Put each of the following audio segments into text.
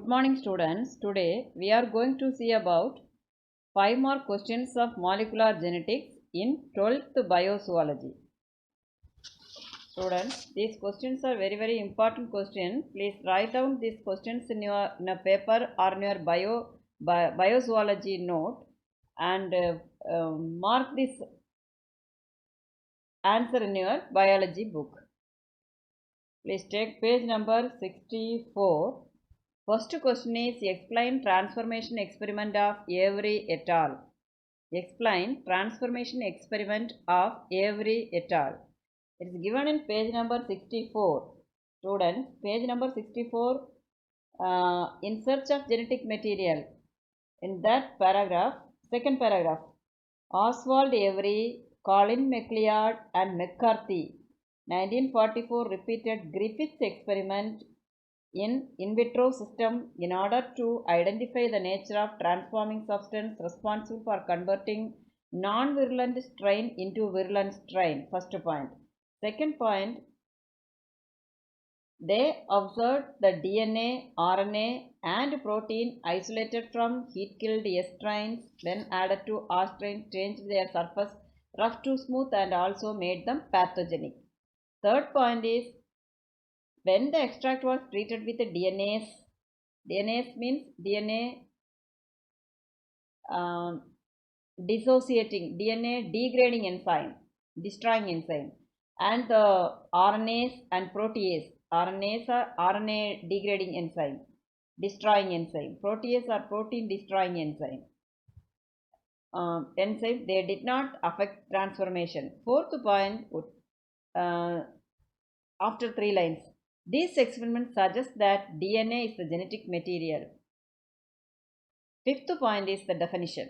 Good morning students. Today we are going to see about 5 more questions of molecular genetics in 12th biozoology. Students, these questions are very important questions. Please write down these questions in a paper or in your biozoology note and mark this answer in your biology book. Please take page number 64. First question is explain transformation experiment of Avery et al. Explain transformation experiment of Avery et al. It is given in page number 64. Students, page number 64, in search of genetic material. In that paragraph, second paragraph, Oswald Avery, Colin McLeod and McCarthy, 1944 repeated Griffith's experiment in vitro system in order to identify the nature of transforming substance responsible for converting non-virulent strain into virulent strain. First point. Second point, they observed the DNA, RNA and protein isolated from heat-killed S strains when added to R strains changed their surface rough to smooth and also made them pathogenic. Third point is, when the extract was treated with DNase means DNA dissociating, DNA degrading enzyme, destroying enzyme, and the RNase and protease. RNase are RNA degrading enzyme, destroying enzyme. Protease are protein destroying enzyme. They did not affect transformation. Fourth point, after 3 lines. This experiment suggests that DNA is the genetic material. Fifth point is the definition.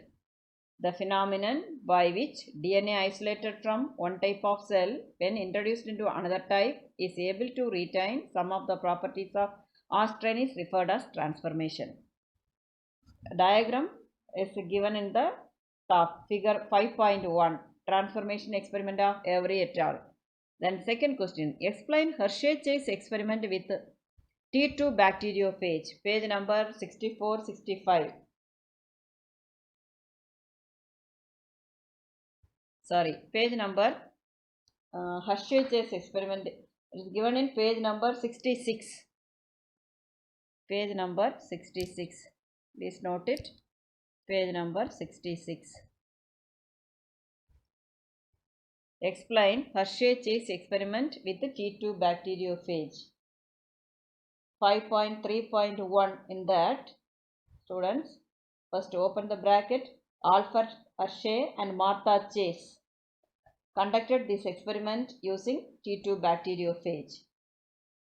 The phenomenon by which DNA isolated from one type of cell when introduced into another type is able to retain some of the properties of R strain is referred as transformation. A diagram is given in the top, figure 5.1, transformation experiment of Avery et al. Then second question, explain Hershey-Chase experiment with T2 bacteriophage, page number 64-65. Page number Hershey-Chase experiment is given in page number 66. Page number 66. Please note it. Page number 66. Explain Hershey-Chase experiment with the T2 bacteriophage. 5.3.1 in that, students, first open the bracket. Alfred Hershey and Martha Chase conducted this experiment using T2 bacteriophage.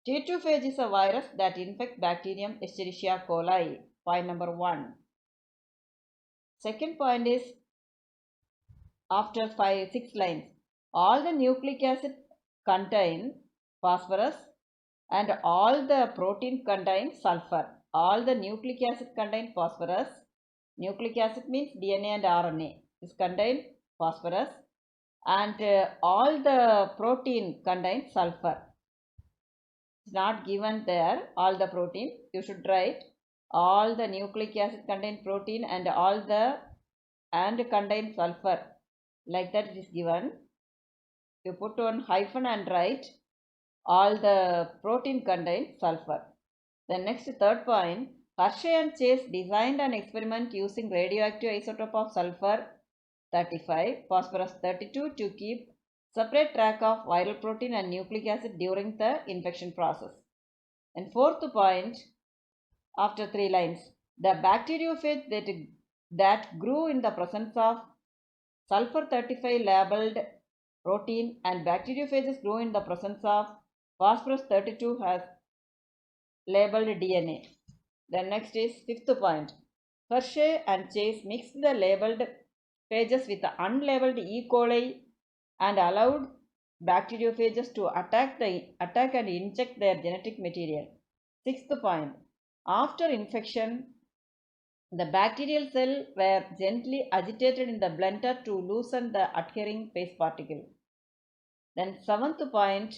T2 phage is a virus that infects bacterium Escherichia coli. Point number 1. Second point is, after 6 lines, all the nucleic acid contain phosphorus and all the protein contain sulfur. All the nucleic acid contain phosphorus. Nucleic acid means DNA and RNA. This contain phosphorus and all the protein contain sulfur. It's not given there, all the protein. You should write all the nucleic acid contain protein and all the contain sulfur. Like that it is given. You put one hyphen and write all the protein contain sulfur. The next third point, Hershey and Chase designed an experiment using radioactive isotope of sulfur 35, phosphorus 32 to keep separate track of viral protein and nucleic acid during the infection process. And fourth point, after 3 lines, the bacteriophage that grew in the presence of sulfur 35 labeled protein and bacteriophages grew in the presence of phosphorus 32 has labeled DNA. The next is fifth point. Hershey and Chase mixed the labeled phages with the unlabeled E. coli and allowed bacteriophages to attack and inject their genetic material. Sixth point. After infection, the bacterial cell were gently agitated in the blender to loosen the adhering phase particle. Then seventh point,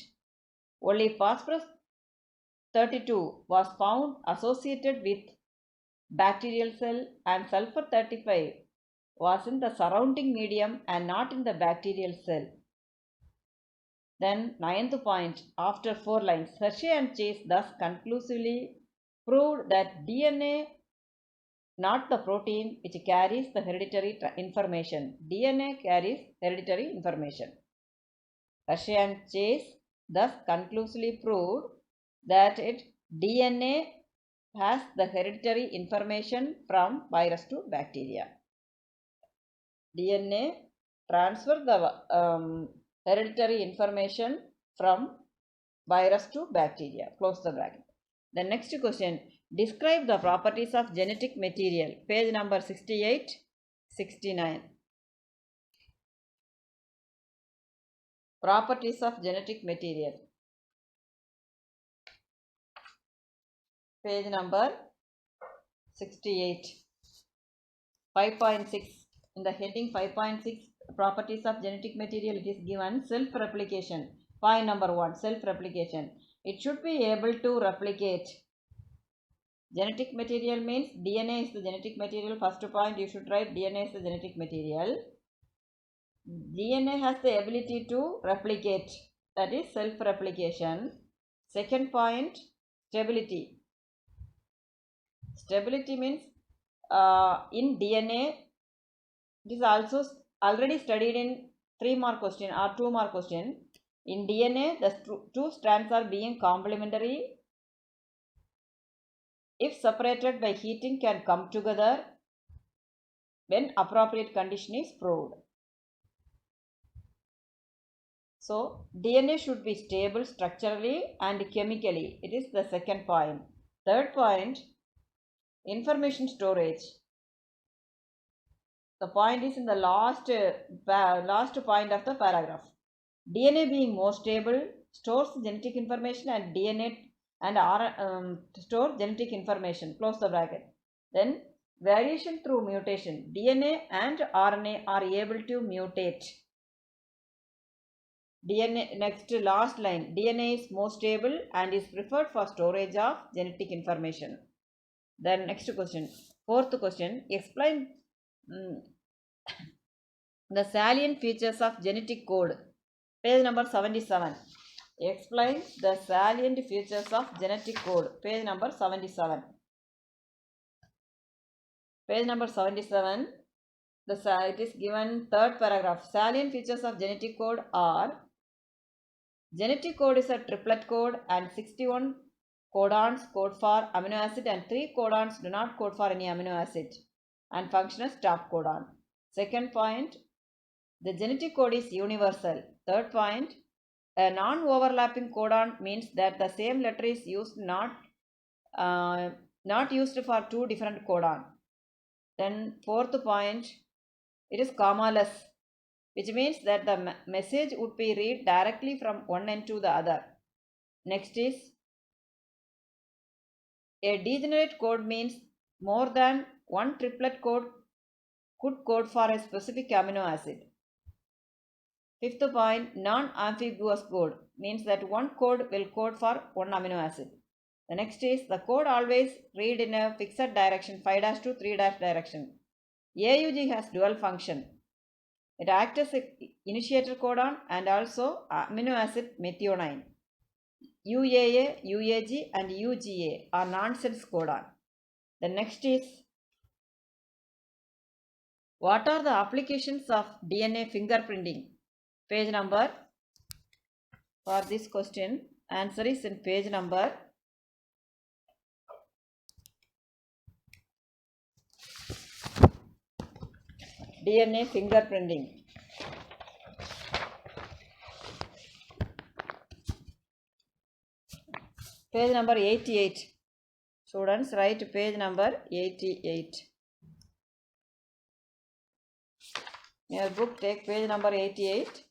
only phosphorus 32 was found associated with bacterial cell, and sulfur 35 was in the surrounding medium and not in the bacterial cell. Then ninth point, after 4 lines, Hershey and Chase thus conclusively proved that DNA, not the protein, which carries the hereditary information. DNA carries hereditary information. Hershey and Chase thus conclusively proved that DNA has the hereditary information from virus to bacteria. DNA transfer the hereditary information from virus to bacteria. Close the bracket. The next question, describe the properties of genetic material. Page number 68, 69. Properties of genetic material. Page number 68. 5.6. In the heading 5.6, properties of genetic material, it is given self-replication. Point number 1, self-replication. It should be able to replicate. Genetic material means DNA is the genetic material. First point, you should write DNA is the genetic material. DNA has the ability to replicate. That is self-replication. Second point, stability. Stability means in DNA, it is also already studied in 3-mark question or 2-mark question. In DNA, the two strands are being complementary. If separated by heating, can come together when appropriate condition is proved. So, DNA should be stable structurally and chemically. It is the second point. Third point, information storage. The point is in the last point of the paragraph. DNA being more stable stores genetic information and DNA and store genetic information. Close the bracket. Then variation through mutation. DNA and RNA are able to mutate. DNA, next last line, DNA is more stable and is preferred for storage of genetic information. Then next question, fourth question, explain the salient features of genetic code. Page number 77. Explain the salient features of genetic code. Page number 77. Page number 77. It is given third paragraph. Salient features of genetic code are: genetic code is a triplet code and 61 codons code for amino acid and 3 codons do not code for any amino acid and function as stop codon. Second point, the genetic code is universal. Third point, a non-overlapping codon means that the same letter is used not used for two different codon. Then fourth point, it is commaless, which means that the message would be read directly from one end to the other. Next is, a degenerate code means more than one triplet code could code for a specific amino acid. Fifth point, non-ambiguous code means that one code will code for one amino acid. The next is, the code always read in a fixed direction, 5' to 3' direction. AUG has dual function. It acts as an initiator codon and also amino acid methionine. UAA, UAG and UGA are nonsense codon. The next is, what are the applications of DNA fingerprinting? Page number, for this question, answer is in page number 88. DNA fingerprinting. Page number 88. Students, write page number 88. Your book, take page number 88.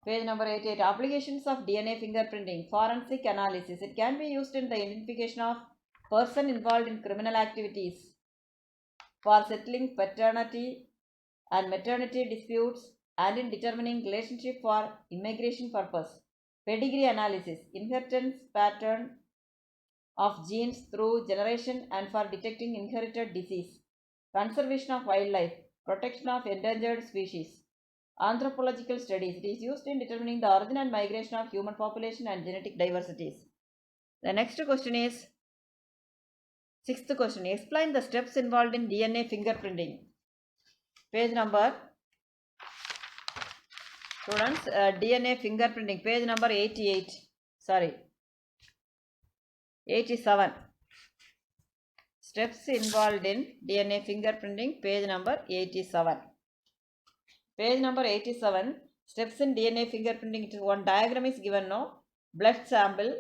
Page number 88. Applications of DNA fingerprinting. Forensic analysis. It can be used in the identification of person involved in criminal activities, for settling paternity and maternity disputes, and in determining relationship for immigration purpose. Pedigree analysis. Inheritance pattern of genes through generation and for detecting inherited disease, conservation of wildlife, protection of endangered species, anthropological studies. It is used in determining the origin and migration of human population and genetic diversities. The next question is, sixth question, explain the steps involved in DNA fingerprinting. Page number, students, DNA fingerprinting, page number 87. Steps involved in DNA fingerprinting, page number 87. Page number 87, steps in DNA fingerprinting. One diagram is given now. Blood sample.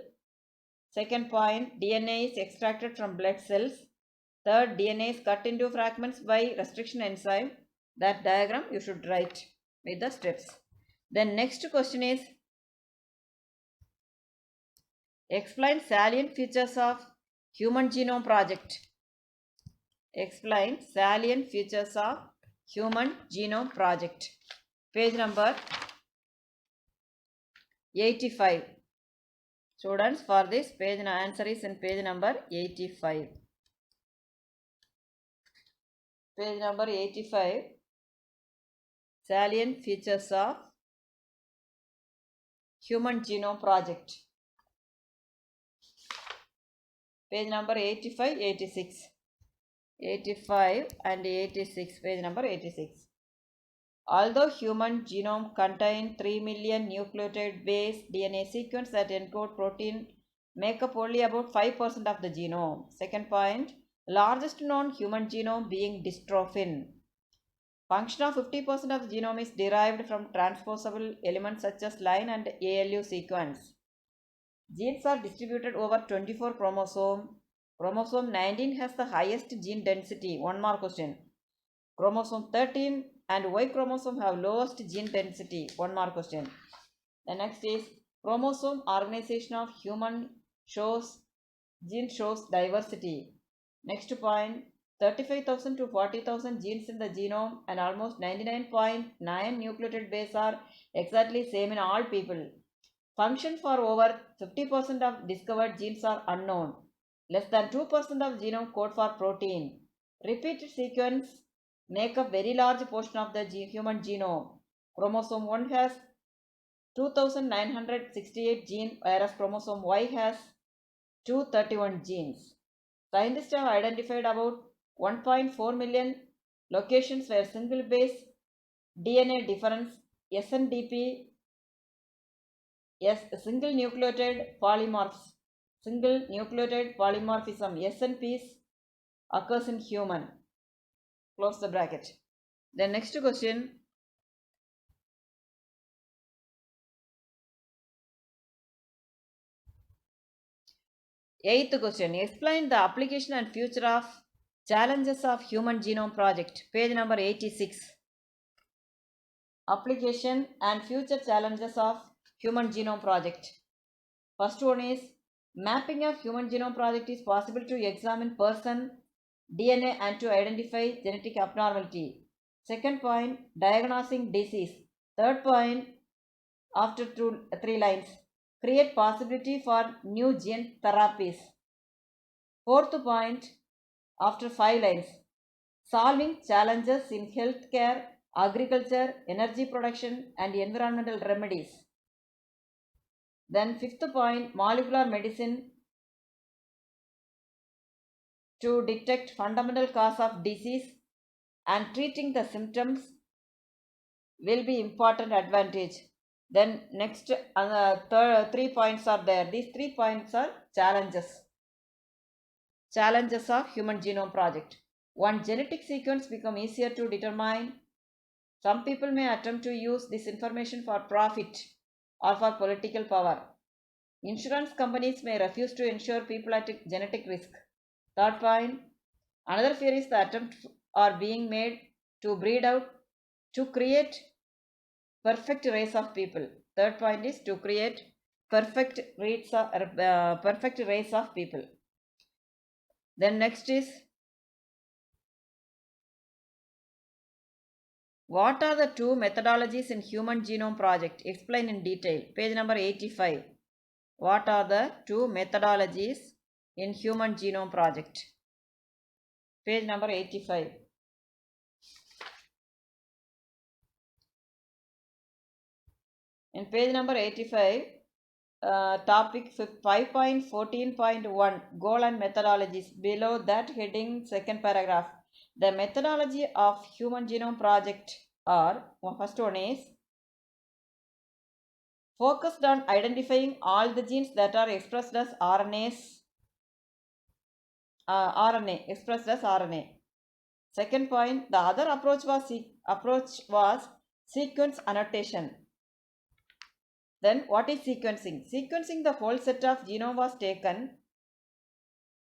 Second point, DNA is extracted from blood cells. Third, DNA is cut into fragments by restriction enzyme. That diagram you should write with the steps. Then next question is, explain salient features of Human Genome Project. Explain salient features of Human Genome Project. Page number 85. Students, for this page answer is in page number 85. Page number 85. Salient features of Human Genome Project. Page number 85, 86. 85 and 86. Page number 86. Although human genome contains 3 million nucleotide-based DNA sequence that encode protein, make up only about 5% of the genome. Second point, largest known human genome being dystrophin. Function of 50% of the genome is derived from transposable elements such as line and ALU sequence. Genes are distributed over 24 chromosomes. Chromosome 19 has the highest gene density. One more question. Chromosome 13 and Y chromosome have lowest gene density. One more question. The next is, chromosome organization of human gene shows diversity. Next point, 35,000 to 40,000 genes in the genome and almost 99.9 nucleotide base are exactly same in all people. Function for over 50% of discovered genes are unknown. Less than 2% of genome code for protein. Repeated sequence make a very large portion of the human genome. Chromosome 1 has 2,968 genes, whereas chromosome Y has 231 genes. Scientists have identified about 1.4 million locations where single base DNA difference SNDP, single nucleotide polymorphism SNPs occurs in human. Close the bracket. The next question. Eighth question. Explain the application and future of challenges of Human Genome Project. Page number 86. Application and future challenges of Human Genome Project. First one is, mapping of Human Genome Project is possible to examine person DNA and to identify genetic abnormality. Second point, diagnosing disease. Third point, after 3 lines, create possibility for new gene therapies. Fourth point, after 5 lines, solving challenges in healthcare, agriculture, energy production and environmental remedies. Then fifth point, molecular medicine to detect fundamental cause of disease and treating the symptoms will be important advantage. Then next 3 points are there. These 3 points are challenges. Challenges of Human Genome Project. One, genetic sequence become easier to determine. Some people may attempt to use this information for profit or for political power. Insurance companies may refuse to insure people at genetic risk. Third point, another fear is the attempt are being made to breed out to create perfect race of people. Third point is to create perfect race of people. Then next is, what are the 2 methodologies in Human Genome Project? Explain in detail. Page number 85. What are the 2 methodologies in Human Genome Project. Page number 85. In page number 85, topic 5.14.1 Goal and Methodologies. Below that heading, second paragraph. The methodology of Human Genome Project are, first one is focused on identifying all the genes that are expressed as RNA. Second point, the other approach was sequence annotation. Then what is sequencing? Sequencing, the whole set of genome was taken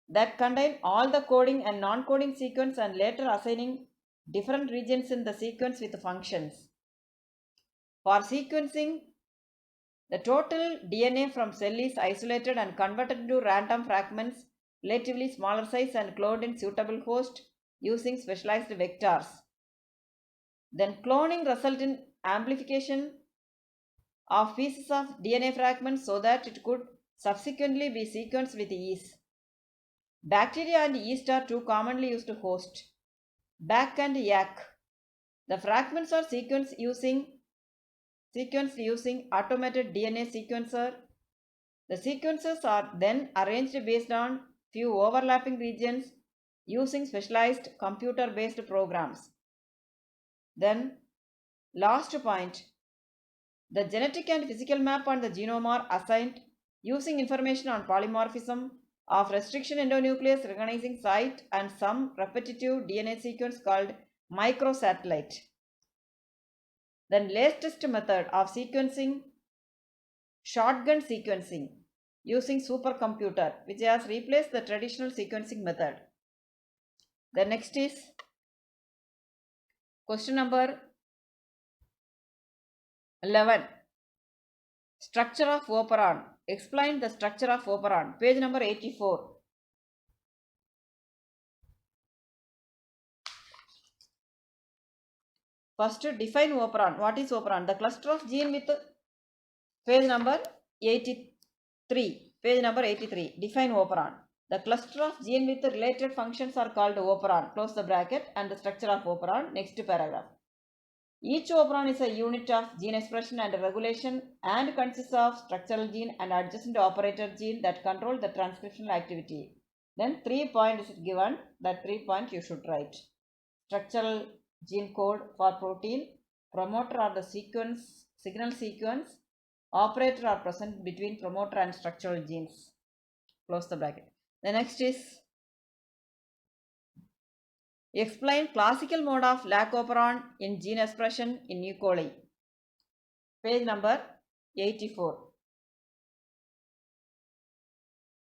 that contain all the coding and non-coding sequence and later assigning different regions in the sequence with functions. For sequencing, the total DNA from cell is isolated and converted into random fragments relatively smaller size and cloned in suitable host using specialized vectors. Then cloning results in amplification of pieces of DNA fragments so that it could subsequently be sequenced with ease. Bacteria and yeast are two commonly used hosts. BAC and YAC. The fragments are sequenced using automated DNA sequencer. The sequences are then arranged based on few overlapping regions using specialized computer-based programs. Then, last point, the genetic and physical map on the genome are assigned using information on polymorphism of restriction endonuclease recognizing site and some repetitive DNA sequence called microsatellite. Then latest method of sequencing, shotgun sequencing using supercomputer, which has replaced the traditional sequencing method. The next is question number 11. Structure of operon. Explain the structure of operon. Page number 84. First, define operon. What is operon? The cluster of gene with page number 83. Page number 83. Define operon. The cluster of gene with related functions are called operon. Close the bracket and the structure of operon. Next paragraph. Each operon is a unit of gene expression and regulation and consists of structural gene and adjacent operator gene that control the transcriptional activity. Then 3 points is given. That 3 points you should write. Structural gene code for protein, promoter or the signal sequence, operator are present between promoter and structural genes. Close the bracket. The next is explain classical mode of lac operon in gene expression in E. coli. Page number 84.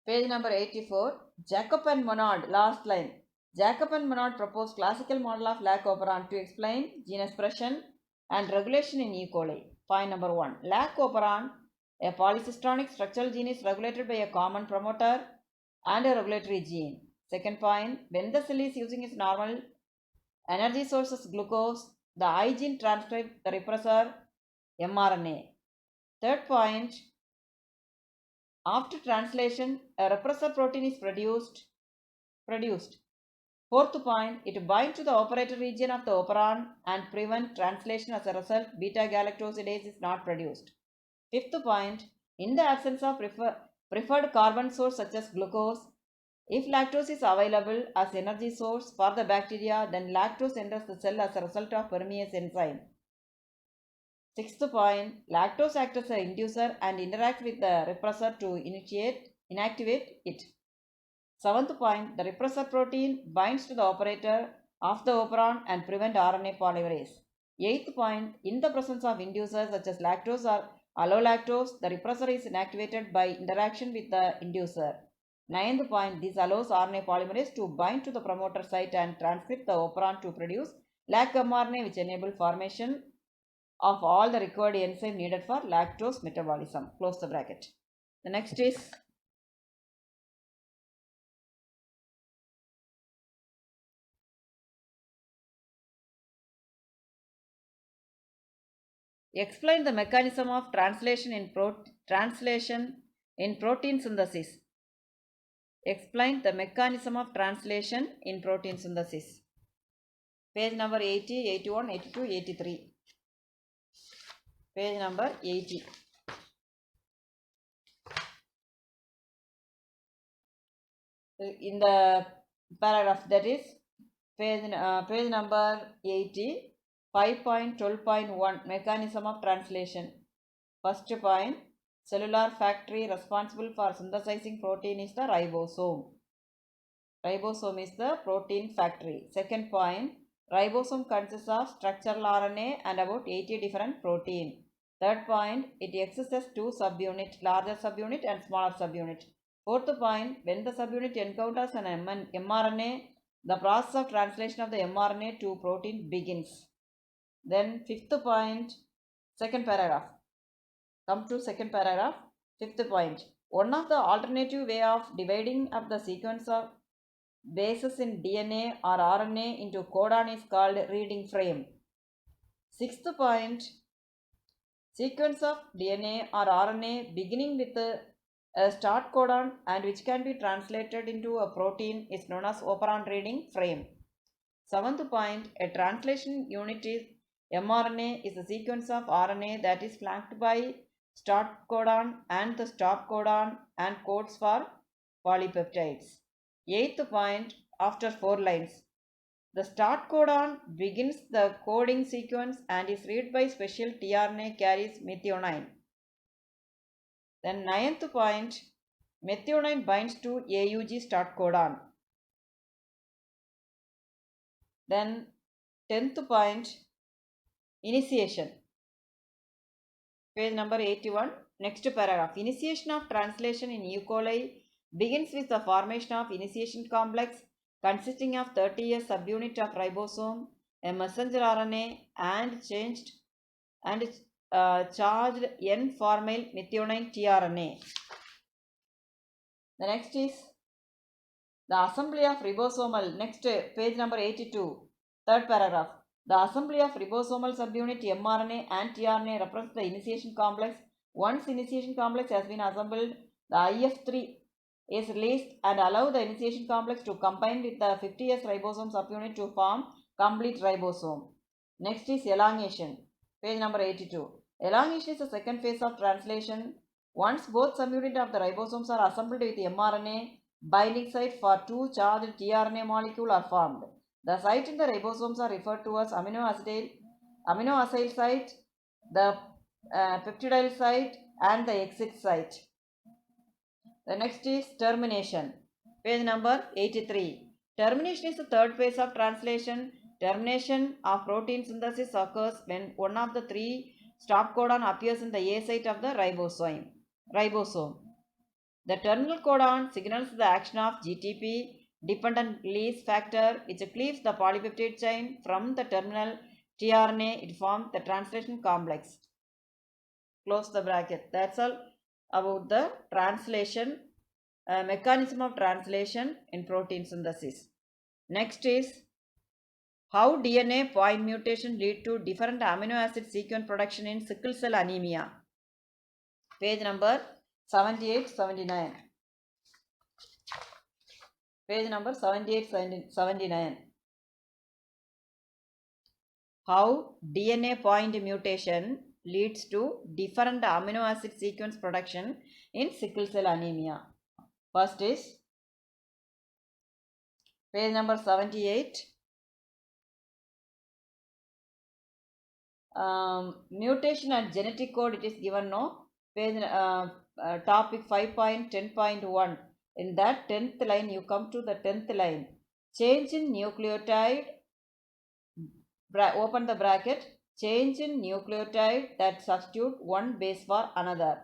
Page number 84. Jacob and Monod, last line. Jacob and Monod proposed classical model of lac operon to explain gene expression and regulation in E. coli. Point number 1. Lac operon, a polycystonic structural gene, is regulated by a common promoter and a regulatory gene. Second point, when the cell is using its normal energy source as glucose, the I gene transcribes the repressor mRNA. Third point, after translation, a repressor protein is produced. Fourth point, it binds to the operator region of the operon and prevents translation. As a result, beta-galactosidase is not produced. Fifth point, in the absence of preferred carbon source such as glucose, if lactose is available as energy source for the bacteria, then lactose enters the cell as a result of permease enzyme. Sixth point, lactose acts as an inducer and interacts with the repressor to inactivate it. Seventh point, the repressor protein binds to the operator of the operon and prevent RNA polymerase. Eighth point, in the presence of inducers such as lactose or allolactose, the repressor is inactivated by interaction with the inducer. Ninth point, this allows RNA polymerase to bind to the promoter site and transcript the operon to produce lac mRNA, which enable formation of all the required enzyme needed for lactose metabolism. Close the bracket. The next is explain the mechanism of translation in protein synthesis. Explain the mechanism of translation in protein synthesis. Page number 80, 81, 82, 83. Page number 80. In the paragraph, that is page number 80, 5.12.1, mechanism of translation. First point, cellular factory responsible for synthesizing protein is the ribosome. Ribosome is the protein factory. Second point, ribosome consists of structural RNA and about 80 different protein. Third point, it exists as two subunits, larger subunit and smaller subunit. Fourth point, when the subunit encounters an mRNA, the process of translation of the mRNA to protein begins. Then fifth point, second paragraph. Come to second paragraph, fifth point. One of the alternative way of dividing up the sequence of bases in DNA or RNA into codon is called reading frame. Sixth point, sequence of DNA or RNA beginning with a start codon and which can be translated into a protein is known as operon reading frame. Seventh point, a translation unit is mRNA is a sequence of RNA that is flanked by start codon and the stop codon and codes for polypeptides. Eighth point, after 4 lines, the start codon begins the coding sequence and is read by special tRNA carries methionine. Then ninth point, methionine binds to AUG start codon. Then 10th point, initiation. Page number 81, next paragraph. Initiation of translation in E. coli begins with the formation of initiation complex consisting of 30 subunit of ribosome, a messenger RNA and charged N-formyl methionine tRNA. The next is the assembly of ribosomal. Next, page number 82, third paragraph. The assembly of ribosomal subunit mRNA and tRNA represents the initiation complex. Once initiation complex has been assembled, the IF3 is released and allow the initiation complex to combine with the 50S ribosome subunit to form complete ribosome. Next is elongation. Page number 82. Elongation is the second phase of translation. Once both subunits of the ribosomes are assembled with mRNA, binding site for two charged tRNA molecule are formed. The site in the ribosomes are referred to as amino acyl site, the peptidyl site and the exit site. The next is termination. Page number 83. Termination is the third phase of translation. Termination of protein synthesis occurs when one of the three stop codon appears in the A site of the ribosome. The terminal codon signals the action of GTP, dependent release factor, which cleaves the polypeptide chain from the terminal tRNA. It forms the translation complex. Close the bracket. That's all about the translation, mechanism of translation in protein synthesis. Next is how DNA point mutation lead to different amino acid sequence production in sickle cell anemia. Page number 78, 79. Page number 78, 79. How DNA point mutation leads to different amino acid sequence production in sickle cell anemia. First is page number 78. Mutation and genetic code, it is given no. Page topic 5.10.1. In that 10th line, you come to the 10th line. Change in nucleotide, open the bracket, change in nucleotide that substitute one base for another.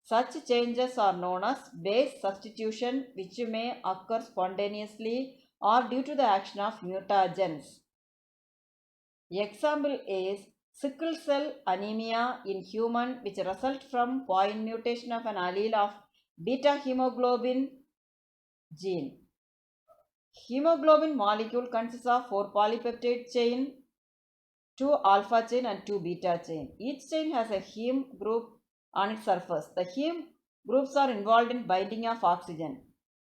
Such changes are known as base substitution, which may occur spontaneously or due to the action of mutagens. Example is sickle cell anemia in human, which result from point mutation of an allele of beta hemoglobin gene. Hemoglobin molecule consists of 4 polypeptide chain, 2 alpha chain and 2 beta chain. Each chain has a heme group on its surface. The heme groups are involved in binding of oxygen.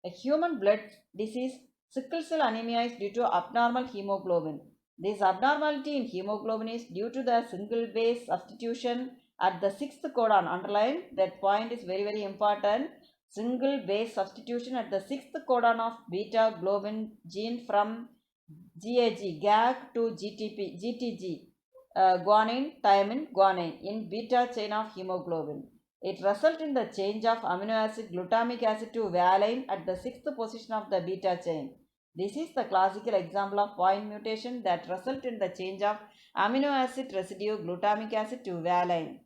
A human blood disease, sickle cell anemia, is due to abnormal hemoglobin. This abnormality in hemoglobin is due to the single base substitution at the sixth codon. Underline that point, is very very important. Single base substitution at the sixth codon of beta globin gene from GAG to GTG, guanine, thymine, guanine in beta chain of hemoglobin. It results in the change of amino acid glutamic acid to valine at the sixth position of the beta chain. This is the classical example of point mutation that results in the change of amino acid residue glutamic acid to valine.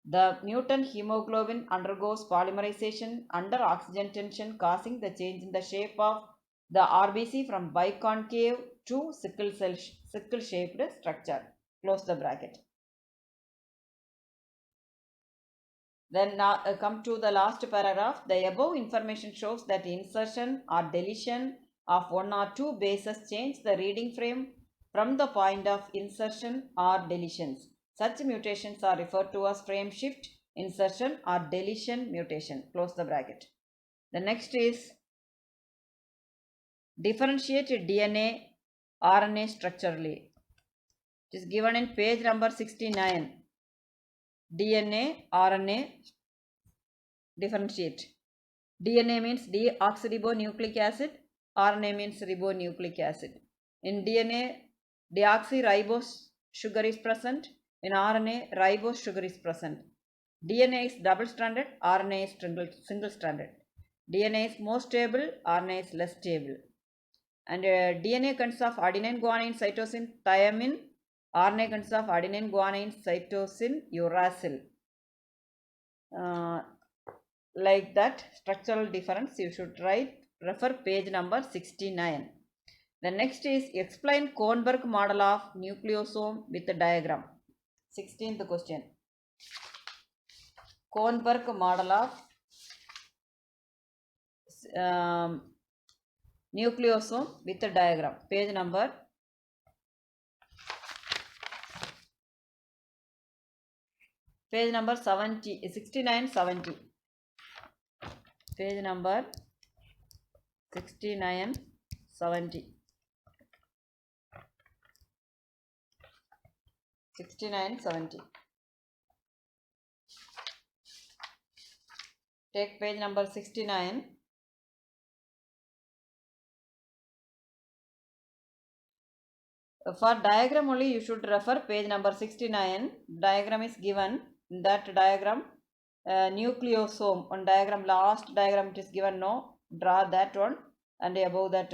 The mutant hemoglobin undergoes polymerization under oxygen tension, causing the change in the shape of the RBC from biconcave to sickle-shaped structure. Close the bracket. Then now come to the last paragraph. The above information shows that insertion or deletion of one or two bases change the reading frame from the point of insertion or deletions. Such mutations are referred to as frame shift, insertion or deletion mutation. Close the bracket. The next is differentiate DNA RNA structurally. It is given in page number 69. DNA RNA differentiate. DNA means deoxyribonucleic acid, RNA means ribonucleic acid. In DNA, deoxyribose sugar is present. In RNA, ribose sugar is present. DNA is double-stranded, RNA is single-stranded. DNA is more stable, RNA is less stable. And DNA consists of adenine, guanine, cytosine, thymine. RNA consists of adenine, guanine, cytosine, uracil. Like that, structural difference you should refer page number 69. The next is explain Kornberg model of nucleosome with the diagram. 16th question. Kornberg model of nucleosome with the diagram. Page number 70, 69, 70. Page number 69, 70. 69, 70. Take page number 69. For diagram only you should refer page number 69. Diagram is given. In that diagram, nucleosome, one diagram, last diagram it is given, no, draw that one, and above that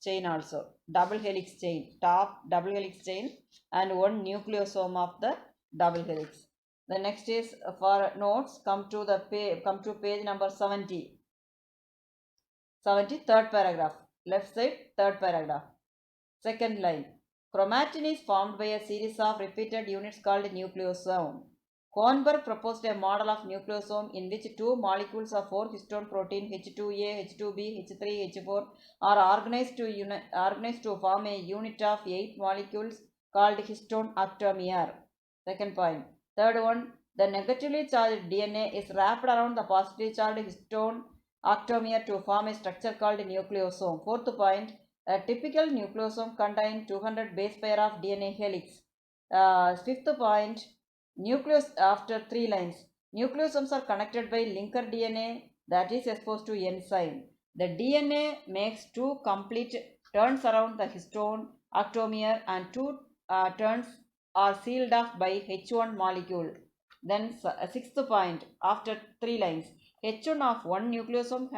chain also, double helix chain, top double helix chain and one nucleosome of the double helix. The next is for notes, come to page number 70. 70, third paragraph, left side, third paragraph, second line. Chromatin is formed by a series of repeated units called nucleosome. Kornberg proposed a model of nucleosome in which two molecules of 4 histone protein H2A, H2B, H3, H4 are organized to form a unit of 8 molecules called histone octamer. Second point. Third one, the negatively charged DNA is wrapped around the positively charged histone octamer to form a structure called nucleosome. Fourth point, a typical nucleosome contains 200 base pair of DNA helix. Fifth point, nucleus after 3 lines. Nucleosomes are connected by linker DNA that is exposed to enzyme. The DNA makes 2 complete turns around the histone octamer and 2 turns are sealed off by H1 molecule. Then sixth point, after 3 lines, H1 of one nucleosome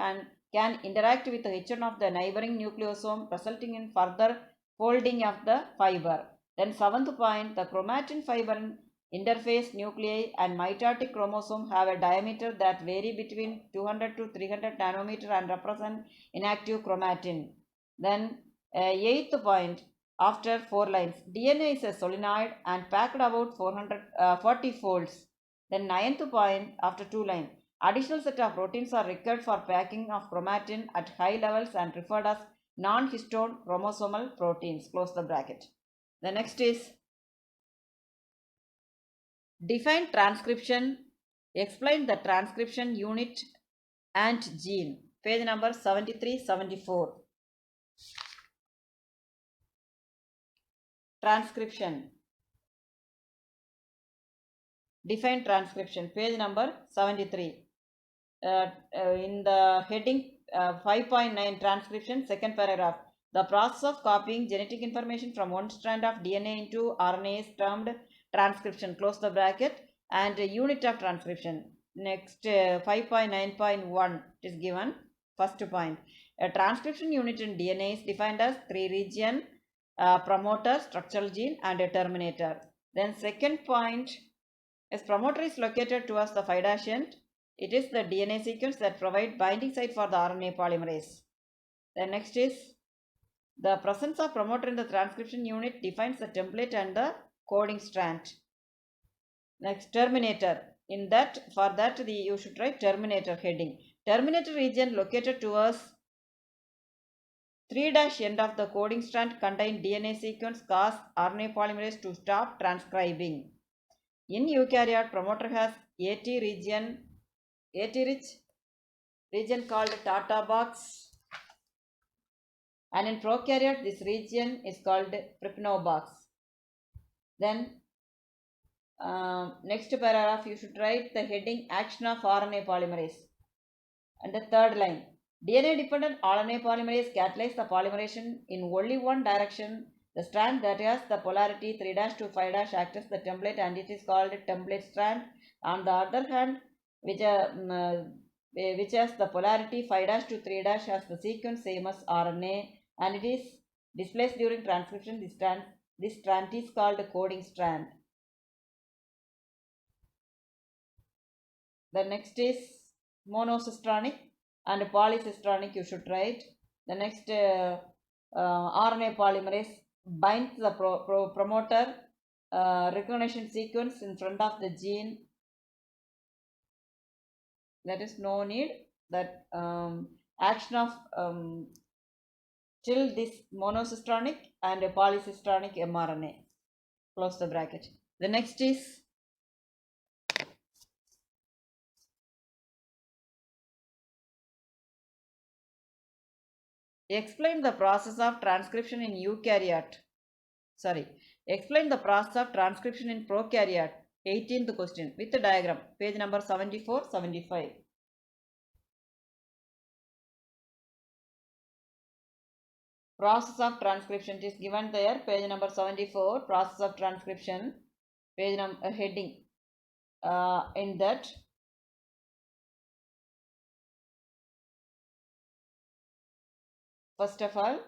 can interact with H1 of the neighboring nucleosome, resulting in further folding of the fiber. Then seventh point, the chromatin fiber interface nuclei and mitotic chromosome have a diameter that vary between 200 to 300 nanometer and represent inactive chromatin. Then eighth point, after 4 lines, DNA is a solenoid and packed about 40 folds. Then ninth point, after 2 lines, additional set of proteins are required for packing of chromatin at high levels and referred as non-histone chromosomal proteins. Close the bracket. The next is define transcription Explain the transcription unit and gene. Page number 73-74. Transcription. Define transcription. Page number 73. In the heading 5.9 transcription, second paragraph. The process of copying genetic information from one strand of DNA into RNA is termed transcription. Close the bracket. And unit of transcription. Next 5.9.1 is given. First point. A transcription unit in DNA is defined as 3 region, promoter, structural gene, and a terminator. Then second point is promoter is located towards the 5' end. It is the DNA sequence that provides binding site for the RNA polymerase. The next is the presence of promoter in the transcription unit defines the template and the coding strand. Next, terminator. In that, for that, you should write terminator heading. Terminator region located towards 3' end of the coding strand contain DNA sequence cause RNA polymerase to stop transcribing. In eukaryote, promoter has AT rich region called Tata box, and in prokaryote this region is called Pripno box. Then next paragraph you should write the heading action of RNA polymerase, and the third line DNA dependent RNA polymerase catalyzes the polymerization in only one direction. The strand that has the polarity 3' to 5' acts as the template and it is called template strand. On the other hand, which has the polarity 5' to 3' has the sequence same as RNA and it is displaced during transcription. This strand is called coding strand. The next is monocistronic and polycistronic you should write. The next RNA polymerase binds the promoter recognition sequence in front of the gene. That is no need. That action of till this monocistronic and polycistronic mRNA. Close the bracket. The next is explain the process of transcription in eukaryote. Explain the process of transcription in prokaryote. 18th question with the diagram. Page number 74-75. Process of transcription is given there. Page number 74. Process of transcription. Page number heading. In that. First of all,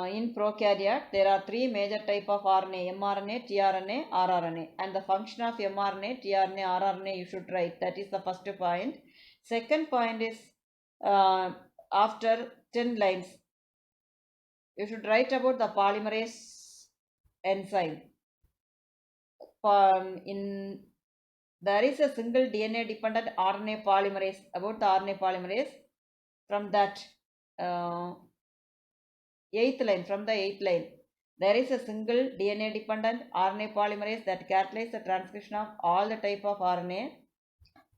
in prokaryote, there are 3 major type of RNA, mRNA, tRNA, rRNA. And the function of mRNA, tRNA, rRNA you should write. That is the first point. Second point is after 10 lines, you should write about the polymerase enzyme. There is a single DNA dependent RNA polymerase. About the RNA polymerase, from that 8th line, from the 8th line, there is a single DNA dependent RNA polymerase that catalyzes the transcription of all the type of RNA.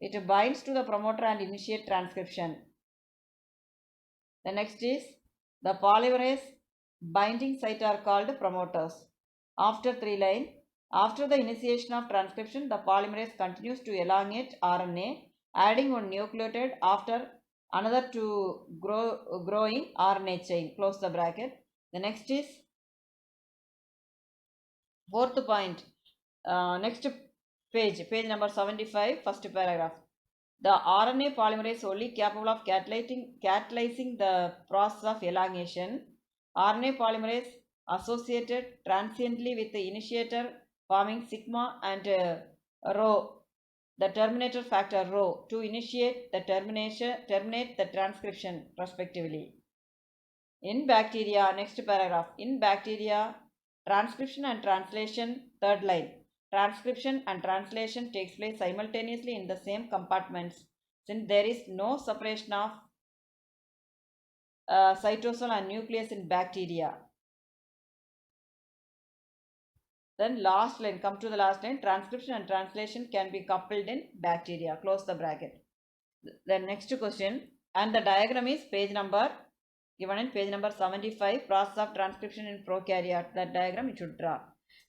It binds to the promoter and initiates transcription. The next is the polymerase binding site are called promoters. After 3 line, after the initiation of transcription, the polymerase continues to elongate RNA, adding one nucleotide after another to growing RNA chain. Close the bracket. The next is 4th point. Next page number 75, first paragraph. The RNA polymerase only capable of catalyzing the process of elongation. RNA polymerase associated transiently with the initiator forming sigma and rho, the terminator factor rho, to initiate the terminate the transcription respectively. In bacteria, next paragraph. In bacteria, transcription and translation, 3rd line. Transcription and translation takes place simultaneously in the same compartments since there is no separation of cytosol and nucleus in bacteria. Then last line, come to the last line, transcription and translation can be coupled in bacteria. Close the bracket. The next question, and the diagram is page number, given in page number 75, process of transcription in prokaryote. That diagram you should draw.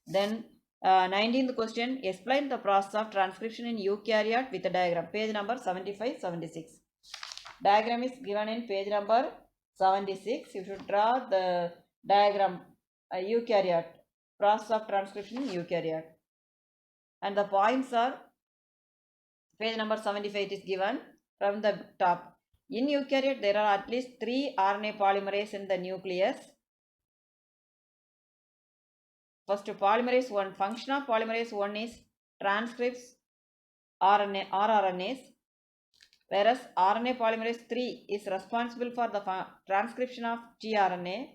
Then 19th question, explain the process of transcription in eukaryote with a diagram. Page number 75, 76. Diagram is given in page number 76. You should draw the diagram, eukaryote, process of transcription in eukaryote. And the points are, page number 75 is given from the top. In eukaryote, there are at least 3 RNA polymerase in the nucleus. First, polymerase 1. Function of polymerase 1 is transcripts rRNAs, whereas RNA polymerase 3 is responsible for the transcription of tRNA,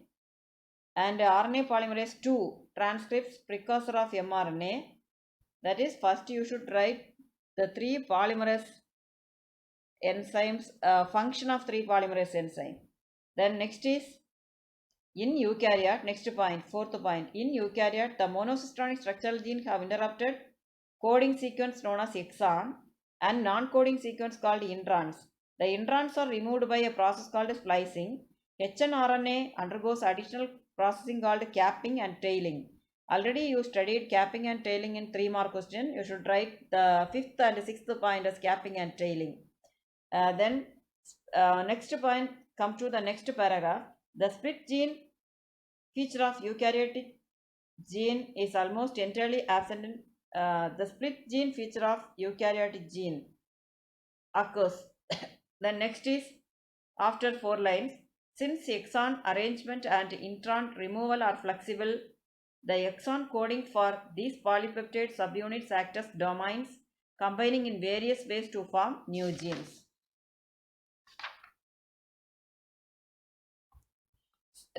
and RNA polymerase 2 transcripts precursor of mRNA. That is, first you should write the 3 polymerase enzymes, function of 3 polymerase enzyme. Then next is, in eukaryote, next point, fourth point, in eukaryote, the monocystronic structural gene have interrupted coding sequence known as exon and non-coding sequence called introns. The introns are removed by a process called splicing. HNRNA undergoes additional processing called capping and tailing. Already you studied capping and tailing in 3-mark question. You should write the 5th and 6th point as capping and tailing. Then next point, come to the next paragraph. The split gene feature of eukaryotic gene is almost entirely absent in the split gene feature of eukaryotic gene occurs. The next is, after 4 lines, since exon arrangement and intron removal are flexible, the exon coding for these polypeptide subunits act as domains, combining in various ways to form new genes.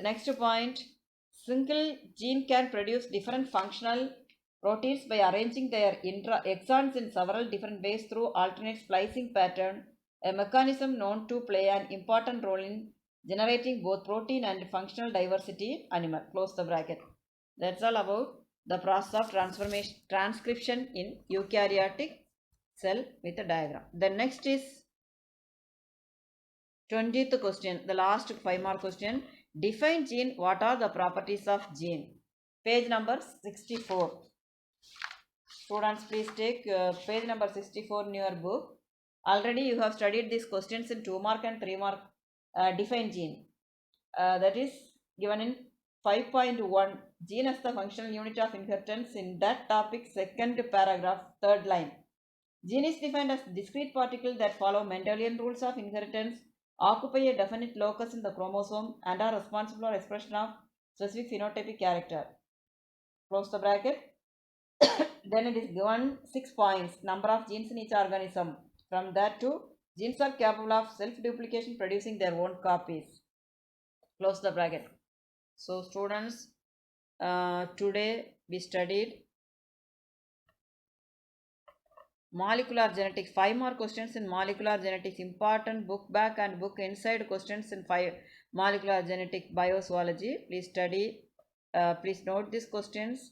Next point, single gene can produce different functional proteins by arranging their exons in several different ways through alternate splicing pattern, a mechanism known to play an important role in generating both protein and functional diversity in animal. Close the bracket. That's all about the process of transcription in eukaryotic cell with a diagram. The next is 20th question, the last 5-mark question. Define gene. What are the properties of gene? Page number 64. Students, please take page number 64 in your book. Already you have studied these questions in 2-mark and 3-mark. Define gene. That is given in 5.1. Gene as the functional unit of inheritance. In that topic, 2nd paragraph, 3rd line. Gene is defined as discrete particles that follow Mendelian rules of inheritance, occupy a definite locus in the chromosome, and are responsible for expression of specific phenotypic character. Close the bracket. Then it is given 6 points, number of genes in each organism. From that to, genes are capable of self-duplication, producing their own copies. Close the bracket. So students, today we studied molecular genetics, 5-mark questions in molecular genetics, important book back and book inside questions in 5 molecular genetic biozoology. Please study, please note these questions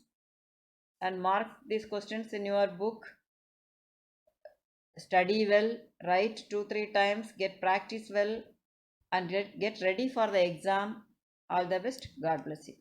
and mark these questions in your book. Study well, write 2-3 times, get practice well, and get ready for the exam. All the best. God bless you.